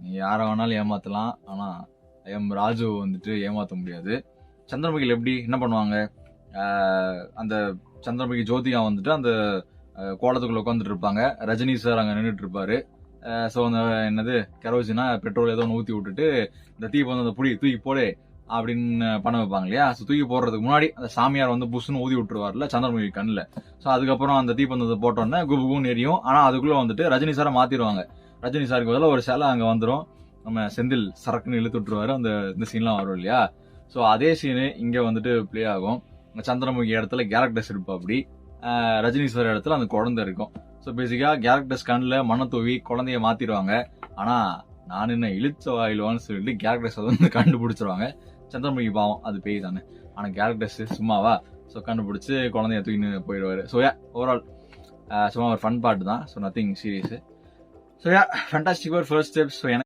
நீ யாரை வேணாலும் ஏமாத்தலாம், ஆனா ராஜு வந்துட்டு ஏமாத்த முடியாது. சந்திரமுகியில் எப்படி என்ன பண்ணுவாங்க, அந்த சந்திரமுகி ஜோதிகா வந்துட்டு அந்த கோலத்துக்குள்ள உட்காந்துட்டு இருப்பாங்க. ரஜினி சார் அங்க நின்றுட்டு இருப்பாரு. ஸோ அந்த என்னது கெரோசினா பெட்ரோல் ஏதோ ஒன்று ஊற்றி விட்டுட்டு இந்த தீபம் வந்து அந்த புடி தூக்கி போடு அப்படின்னு பண்ண வைப்பாங்க இல்லையா. ஸோ தூக்கி போடுறதுக்கு முன்னாடி அந்த சாமியார் வந்து புஷ்னு ஊதி விட்டுருவார்ல சந்திரமுகி கண்ணில். ஸோ அதுக்கப்புறம் அந்த தீபந்தத்தை போட்டோன்னே குபுகுன்னு எரியும். ஆனால் அதுக்குள்ள வந்துட்டு ரஜினி சாரை மாத்திடுவாங்க. ரஜினி சாருக்கு பதிலாக ஒரு சிலை அங்கே வந்துடும். நம்ம செந்தில் சரக்குன்னு இழுத்து விட்டுருவாரு. இந்த சீன்லாம் வரும் இல்லையா. ஸோ அதே சீனு இங்கே வந்துட்டு பிளே ஆகும். சந்திரமுகி இடத்துல கேரக்டர்ஸ் இருப்பா. அப்படி ரஜினி சார் இடத்துல அந்த குழந்தை இருக்கும். ஸோ பேசிக்கா கேரக்டர்ஸ் கண்ணில் மண்ணை தூவி குழந்தைய மாத்திடுவாங்க. ஆனா நான் என்ன இழுச்ச வாயிலுவான்னு சொல்லிட்டு கேரக்டர்ஸ் வந்து கண்டுபிடிச்சிருவாங்க. சந்திரமுகி பாவம், அது பேய் தானே. ஆனா கேரக்டர்ஸ் சும்மாவா. ஸோ கண்டுபிடிச்சு குழந்தைய தூக்கின்னு போயிடுவாரு. ஸோ ஓவரால் சும்மா ஒரு ஃபன் பார்ட் தான். So nothing serious. So fantastic first steps. So